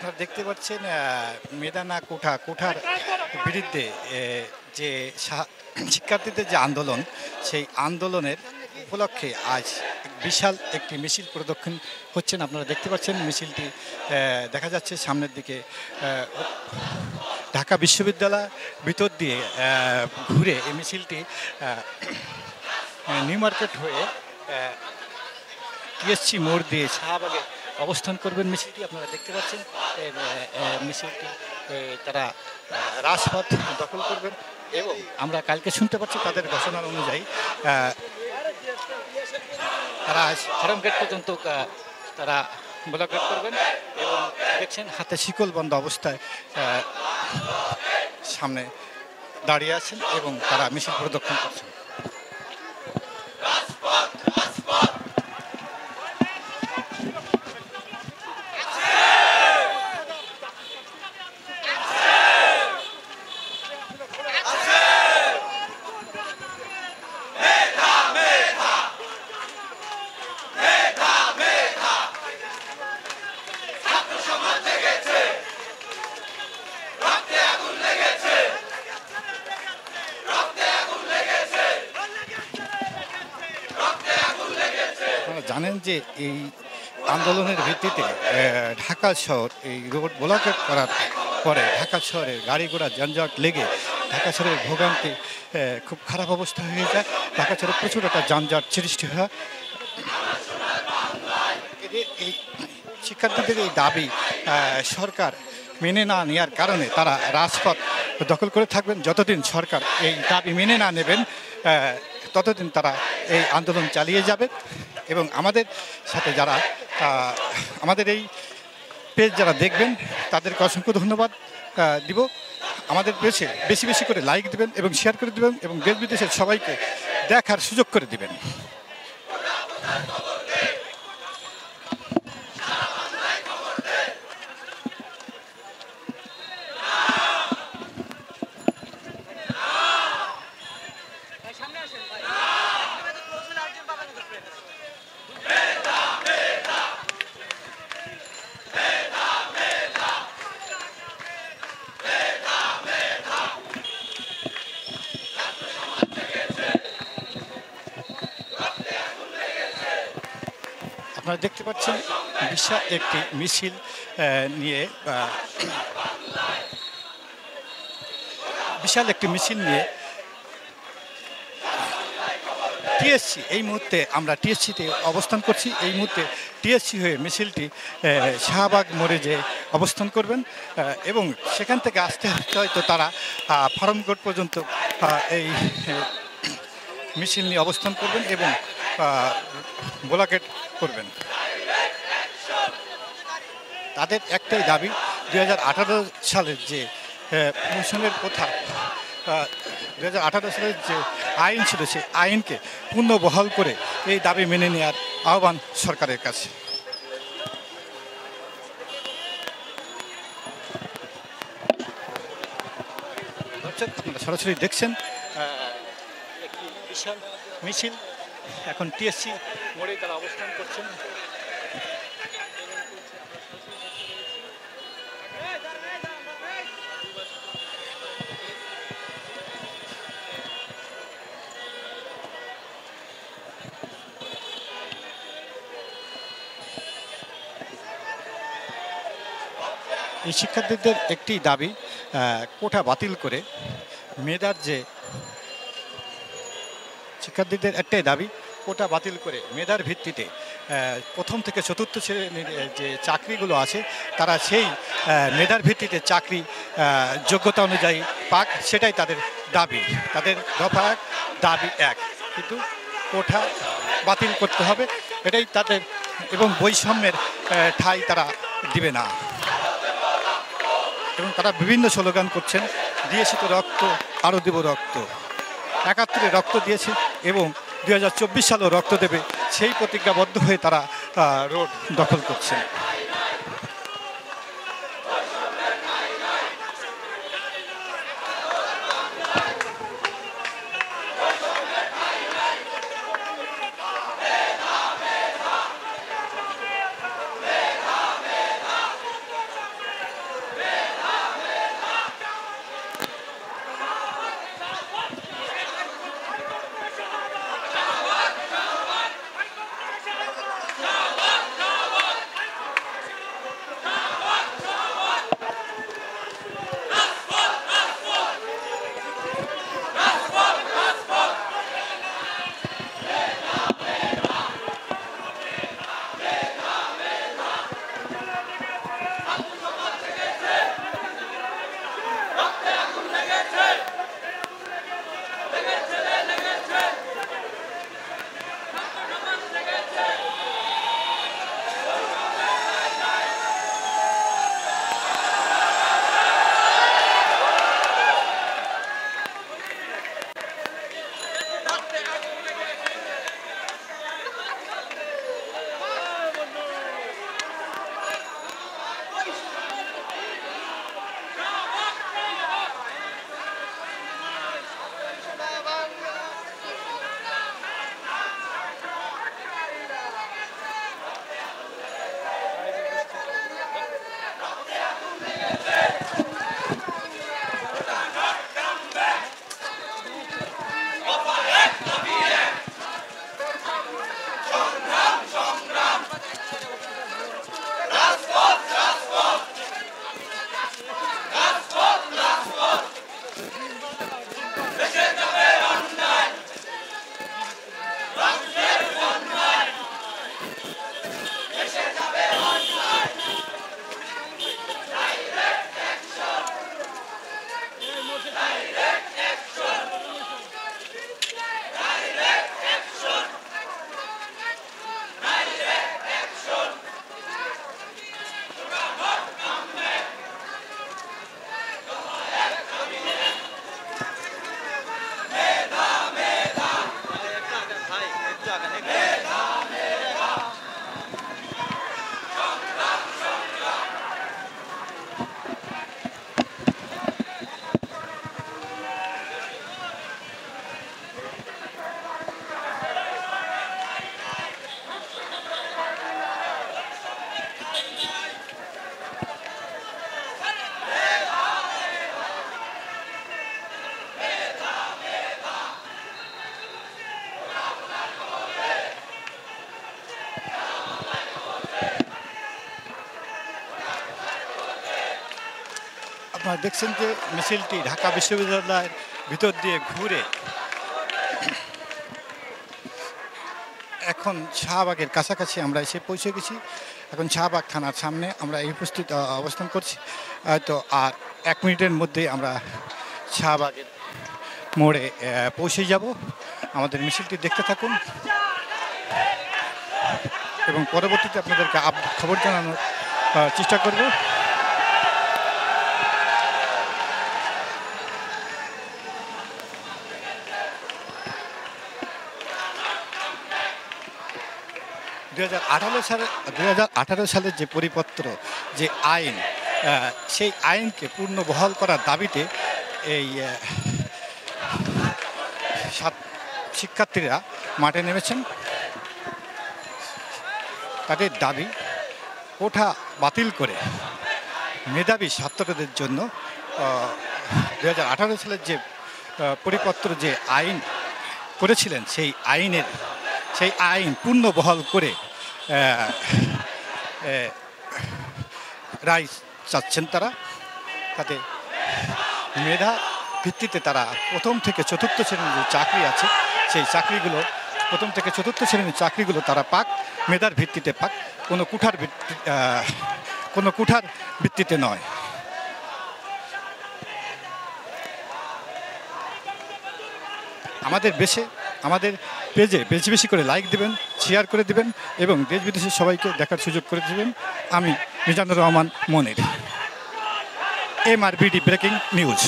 আপনারা দেখতে পাচ্ছেন মেধা কোঠা কোঠার বিরুদ্ধে যে শিক্ষার্থীদের যে আন্দোলন, সেই আন্দোলনের উপলক্ষে আজ বিশাল একটি মিছিল প্রদক্ষিণ হচ্ছেন। আপনারা দেখতে পাচ্ছেন মিছিলটি দেখা যাচ্ছে সামনের দিকে ঢাকা বিশ্ববিদ্যালয় ভিতর দিয়ে ঘুরে এই মিছিলটি নিউ মার্কেট হয়ে টিএসসি মোড় দিয়ে শাহবাগে অবস্থান করবেন। মিছিলটি আপনারা দেখতে পাচ্ছেন মিছিলটি তারা রাজপথ দখল করবেন এবং আমরা কালকে শুনতে পাচ্ছি তাদের ঘোষণার অনুযায়ী তারা ফরম গেট পর্যন্ত তারা ব্লকেট করবেন এবং দেখছেন হাতে শিকল বন্ধ অবস্থায় সামনে দাঁড়িয়ে আছেন এবং তারা মিছিল প্রদক্ষিণ করছেন। জানেন যে এই আন্দোলনের ভিত্তিতে ঢাকা শহর এই রোড ব্লকেট করার পরে ঢাকা শহরের গাড়ি ঘোড়া যানজট লেগে ঢাকা শহরের ভোগান্তি খুব খারাপ অবস্থা হয়ে যায়। ঢাকা শহরে প্রচুর একটা যানজট সৃষ্টি হয়। এই শিক্ষার্থীদের এই দাবি সরকার মেনে না নেওয়ার কারণে তারা রাজপথ দখল করে থাকবেন। যতদিন সরকার এই দাবি মেনে না নেবেন ততদিন তারা এই আন্দোলন চালিয়ে যাবে এবং আমাদের সাথে যারা আমাদের এই পেজ যারা দেখবেন তাদেরকে অসংখ্য ধন্যবাদ দিব। আমাদের পেজে বেশি বেশি করে লাইক দিবেন এবং শেয়ার করে দেবেন এবং দেশ বিদেশের সবাইকে দেখার সুযোগ করে দিবেন। আপনারা দেখতে পাচ্ছেন বিশাল একটি মিছিল নিয়ে টিএসসি এই মুহূর্তে আমরা টিএসসিতে অবস্থান করছি। এই মুহূর্তে টিএসসি হয়ে মিছিলটি শাহবাগ মোড়ে যে অবস্থান করবেন এবং সেখান থেকে আস্তে আস্তে হয়তো তারা ফার্মগেট পর্যন্ত এই মিছিল নিয়ে অবস্থান করবেন এবং ব্লকেট করবেন। তাদের একটাই দাবি 2018 সালের যে প্রমোশনের প্রথা 2018 সালের যে আইন ছিল সেই আইনকে পুনর্বহাল করে এই দাবি মেনে নেওয়ার আহ্বান সরকারের কাছে। আপনারা সরাসরি দেখছেন একটি বিশাল মিছিল এখন টিএসসি মোড়ে তারা অবস্থান করছেন। এই শিক্ষার্থীদের একটি দাবি কোটা বাতিল করে মেধার যে শিক্ষার্থীদের একটাই দাবি কোটা বাতিল করে মেধার ভিত্তিতে প্রথম থেকে চতুর্থ শ্রেণীর যে চাকরিগুলো আছে তারা সেই মেধার ভিত্তিতে চাকরি যোগ্যতা অনুযায়ী পাক, সেটাই তাদের দাবি। তাদের দফা এক, দাবি এক, কিন্তু কোটা বাতিল করতে হবে এটাই তাদের, এবং বৈষম্যের ঠাঁই তারা দিবে না। এবং তারা বিভিন্ন স্লোগান করছেন, দিয়েছি তো রক্ত আরও দেব রক্ত, 71-এ রক্ত দিয়েছে এবং 2024 সালেও রক্ত দেবে, সেই প্রতিজ্ঞাবদ্ধ হয়ে তারা রোড দখল করছেন। আপনারা দেখছেন যে মিছিলটি ঢাকা বিশ্ববিদ্যালয়ের ভিতর দিয়ে ঘুরে এখন শাহবাগের কাছাকাছি আমরা এসে পৌঁছে গেছি। এখন শাহবাগ থানার সামনে আমরা এই উপস্থিত অবস্থান করছি। তো আর 1 মিনিটের মধ্যে আমরা শাহবাগের মোড়ে পৌঁছে যাব। আমাদের মিছিলটি দেখতে থাকুন এবং পরবর্তীতে আপনাদেরকে খবর জানানোর চেষ্টা করব। দুই হাজার সালের যে পরিপত্র, যে আইন, সেই আইনকে পূর্ণ বহাল করার দাবিতে এই শিক্ষার্থীরা মাঠে নেমেছেন। তাদের দাবি কোঠা বাতিল করে মেধাবী ছাত্রদের জন্য 2018 সালের যে পরিপত্র, যে আইন করেছিলেন, সেই আইন পূর্ণ বহাল করে রায় চাচ্ছেন তারা। তাতে মেধা ভিত্তিতে তারা প্রথম থেকে চতুর্থ শ্রেণীর যে চাকরি আছে, সেই চাকরিগুলো, প্রথম থেকে চতুর্থ শ্রেণীর চাকরিগুলো তারা পাক, মেধার ভিত্তিতে পাক, কোনো কুঠার ভিত্তিতে নয়। আমাদের পেজে বেশি বেশি করে লাইক দিবেন, শেয়ার করে দিবেন এবং দেশ বিদেশের সবাইকে দেখার সুযোগ করে দিবেন। আমি মিজানুর রহমান মনির, MRBD ব্রেকিং নিউজ।